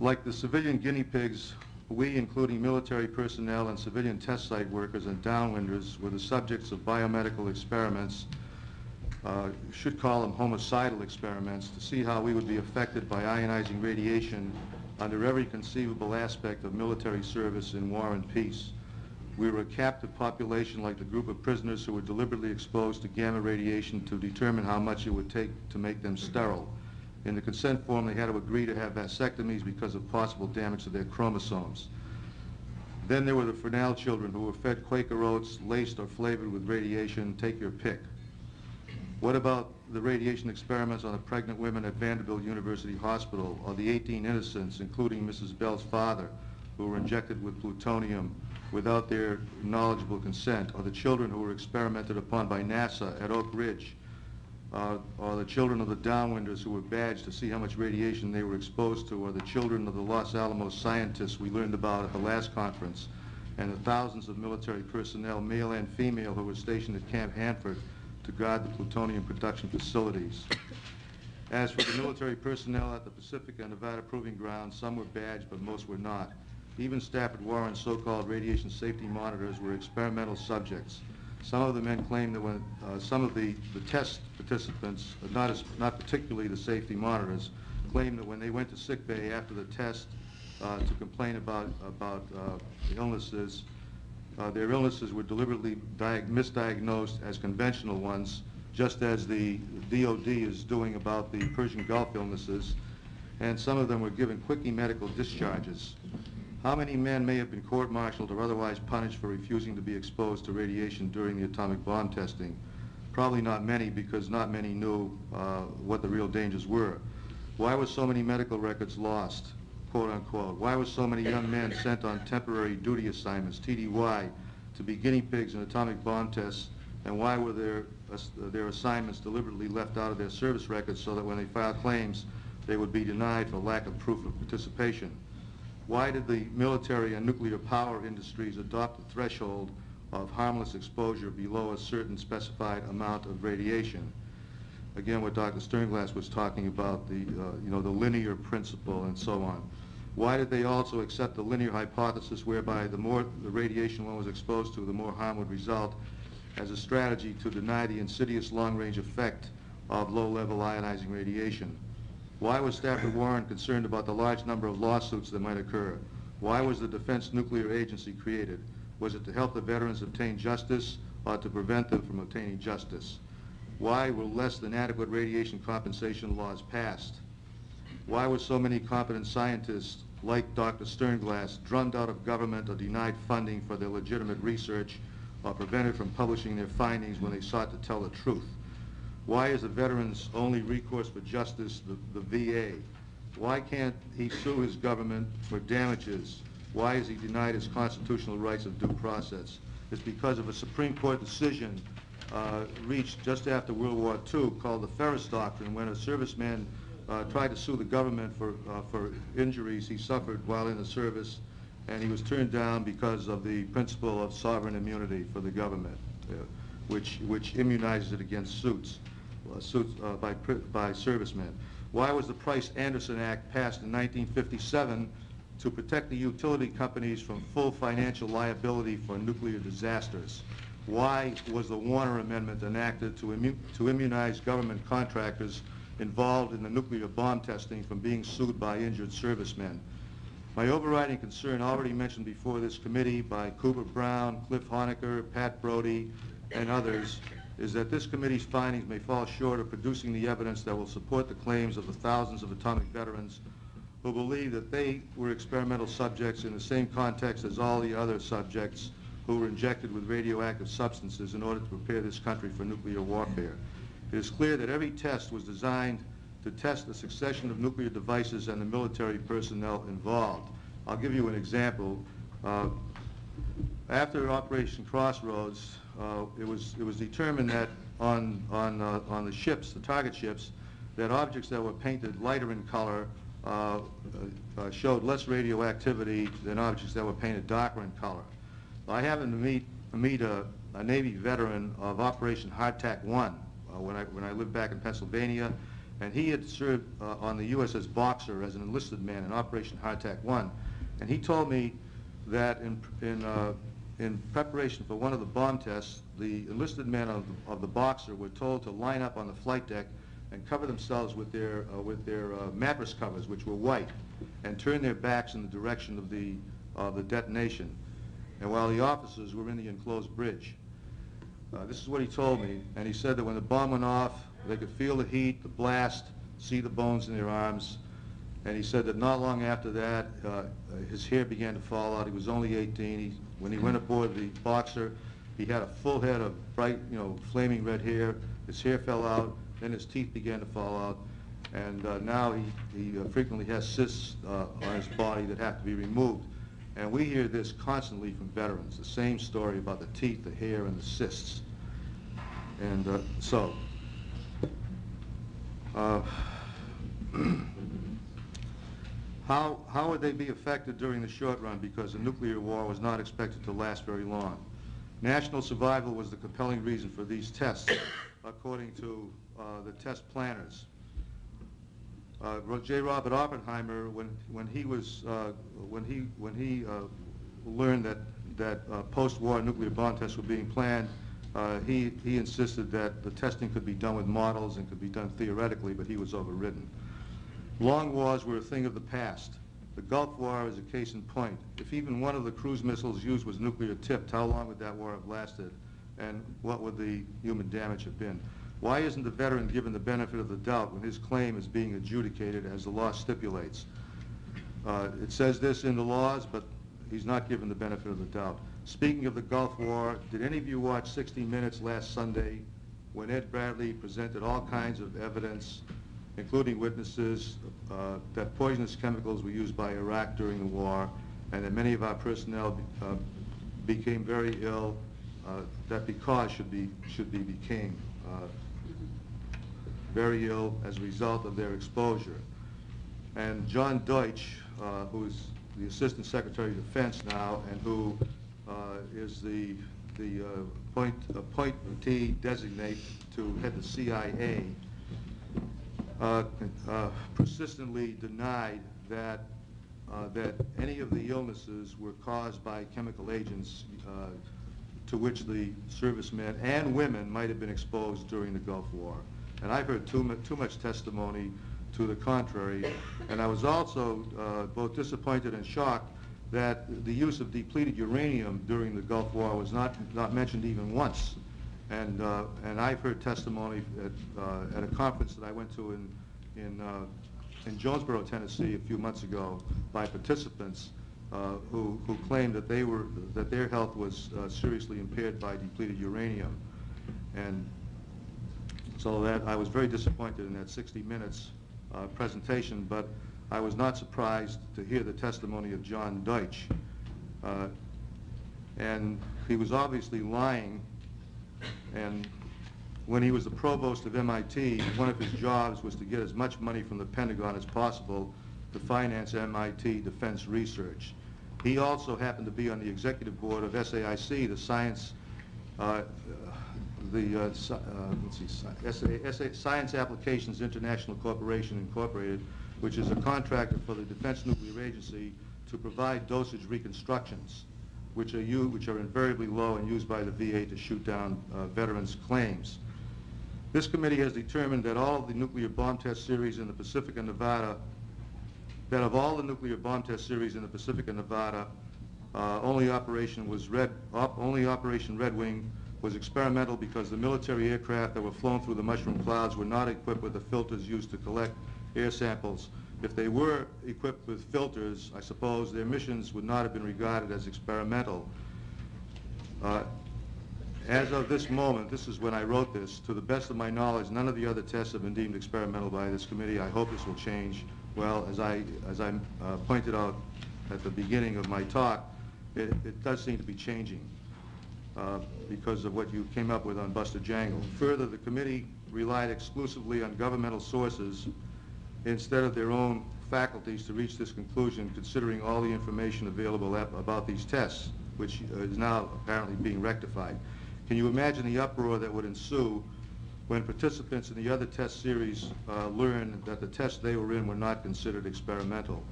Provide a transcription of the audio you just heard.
Like the civilian guinea pigs, we, including military personnel and civilian test site workers and downwinders, were the subjects of biomedical experiments, should call them homicidal experiments, to see how we would be affected by ionizing radiation under every conceivable aspect of military service in war and peace. We were a captive population like the group of prisoners who were deliberately exposed to gamma radiation to determine how much it would take to make them sterile. In the consent form, they had to agree to have vasectomies because of possible damage to their chromosomes. Then there were the Fresnel children who were fed Quaker oats, laced or flavored with radiation, take your pick. What about the radiation experiments on the pregnant women at Vanderbilt University Hospital, or the 18 innocents, including Mrs. Bell's father, who were injected with plutonium without their knowledgeable consent, or the children who were experimented upon by NASA at Oak Ridge, or the children of the downwinders who were badged to see how much radiation they were exposed to, or the children of the Los Alamos scientists we learned about at the last conference, and the thousands of military personnel, male and female, who were stationed at Camp Hanford to guard the plutonium production facilities. As for the military personnel at the Pacific and Nevada Proving Ground, some were badged, but most were not. Even Stafford Warren's so-called radiation safety monitors were experimental subjects. Some of the men claimed that when some of the test participants, not particularly the safety monitors, claimed that when they went to sick bay after the test to complain about illnesses, their illnesses were deliberately misdiagnosed as conventional ones, just as the DOD is doing about the Persian Gulf illnesses, and some of them were given quickie medical discharges. How many men may have been court-martialed or otherwise punished for refusing to be exposed to radiation during the atomic bomb testing? Probably not many, because not many knew what the real dangers were. Why were so many medical records lost, quote unquote? Why were so many young men sent on temporary duty assignments, TDY, to be guinea pigs in atomic bomb tests, and why were their assignments deliberately left out of their service records so that when they filed claims they would be denied for lack of proof of participation? Why did the military and nuclear power industries adopt the threshold of harmless exposure below a certain specified amount of radiation? Again, what Dr. Sternglass was talking about, the linear principle and so on. Why did they also accept the linear hypothesis whereby the more the radiation one was exposed to, the more harm would result, as a strategy to deny the insidious long-range effect of low-level ionizing radiation? Why was Stafford Warren concerned about the large number of lawsuits that might occur? Why was the Defense Nuclear Agency created? Was it to help the veterans obtain justice or to prevent them from obtaining justice? Why were less than adequate radiation compensation laws passed? Why were so many competent scientists like Dr. Sternglass drummed out of government or denied funding for their legitimate research or prevented from publishing their findings when they sought to tell the truth? Why is the veteran's only recourse for justice the VA? Why can't he sue his government for damages? Why is he denied his constitutional rights of due process? It's because of a Supreme Court decision reached just after World War II called the Ferris Doctrine, when a serviceman tried to sue the government for injuries he suffered while in the service, and he was turned down because of the principle of sovereign immunity for the government, which immunizes it against suits by servicemen. Why was the Price-Anderson Act passed in 1957 to protect the utility companies from full financial liability for nuclear disasters? Why was the Warner Amendment enacted to immunize government contractors involved in the nuclear bomb testing from being sued by injured servicemen? My overriding concern, already mentioned before this committee by Cooper Brown, Cliff Honecker, Pat Brody, and others, is that this committee's findings may fall short of producing the evidence that will support the claims of the thousands of atomic veterans who believe that they were experimental subjects in the same context as all the other subjects who were injected with radioactive substances in order to prepare this country for nuclear warfare. It is clear that every test was designed to test the succession of nuclear devices and the military personnel involved. I'll give you an example. After Operation Crossroads, it was determined that on the ships, the target ships, that objects that were painted lighter in color showed less radioactivity than objects that were painted darker in color. I happened to meet a Navy veteran of Operation Hardtack I when I lived back in Pennsylvania, And he had served on the USS Boxer as an enlisted man in Operation Hardtack 1. And he told me that in preparation for one of the bomb tests, the enlisted men of the Boxer were told to line up on the flight deck and cover themselves with their mattress covers, which were white, and turn their backs in the direction of the detonation, and while the officers were in the enclosed bridge. This is what he told me, and he said that when the bomb went off, they could feel the heat, the blast, see the bones in their arms, and he said that not long after that, his hair began to fall out. He was only 18. When he went aboard the Boxer, he had a full head of bright, flaming red hair. His hair fell out, then his teeth began to fall out, and now he frequently has cysts on his body that have to be removed. And we hear this constantly from veterans, the same story about the teeth, the hair, and the cysts. And how would they be affected during the short run, because the nuclear war was not expected to last very long? National survival was the compelling reason for these tests, according to the test planners. J. Robert Oppenheimer, when he learned that post-war nuclear bomb tests were being planned, he insisted that the testing could be done with models and could be done theoretically, but he was overridden. Long wars were a thing of the past. The Gulf War is a case in point. If even one of the cruise missiles used was nuclear tipped, how long would that war have lasted, and what would the human damage have been? Why isn't the veteran given the benefit of the doubt when his claim is being adjudicated as the law stipulates? It says this in the laws, but he's not given the benefit of the doubt. Speaking of the Gulf War, did any of you watch 60 Minutes last Sunday when Ed Bradley presented all kinds of evidence, including witnesses, that poisonous chemicals were used by Iraq during the war, and that many of our personnel became very ill, that because became very ill as a result of their exposure. And John Deutsch, who is the Assistant Secretary of Defense now, and who is the appointee designate to head the CIA, persistently denied that any of the illnesses were caused by chemical agents to which the servicemen and women might have been exposed during the Gulf War. And I've heard too much testimony to the contrary, and I was also both disappointed and shocked that the use of depleted uranium during the Gulf War was not mentioned even once. And I've heard testimony at a conference that I went to in Jonesboro, Tennessee, a few months ago, by participants who claimed that their health was seriously impaired by depleted uranium. And so that I was very disappointed in that 60 Minutes presentation, but I was not surprised to hear the testimony of John Deutsch. And he was obviously lying, and when he was the provost of MIT, one of his jobs was to get as much money from the Pentagon as possible to finance MIT defense research. He also happened to be on the executive board of SAIC, the Science Science Applications International Corporation Incorporated, which is a contractor for the Defense Nuclear Agency to provide dosage reconstructions, which are invariably low and used by the VA to shoot down veterans' claims. This committee has determined that all of the nuclear bomb test series in the Pacific and Nevada, only Operation Red Wing was experimental because the military aircraft that were flown through the mushroom clouds were not equipped with the filters used to collect air samples. If they were equipped with filters, I suppose their missions would not have been regarded as experimental. As of this moment, this is when I wrote this, to the best of my knowledge, none of the other tests have been deemed experimental by this committee. I hope this will change. Well, as I pointed out at the beginning of my talk, it does seem to be changing because of what you came up with on Buster Jangle. Further, the committee relied exclusively on governmental sources instead of their own faculties to reach this conclusion, considering all the information available about these tests, which is now apparently being rectified. Can you imagine the uproar that would ensue when participants in the other test series learned that the tests they were in were not considered experimental.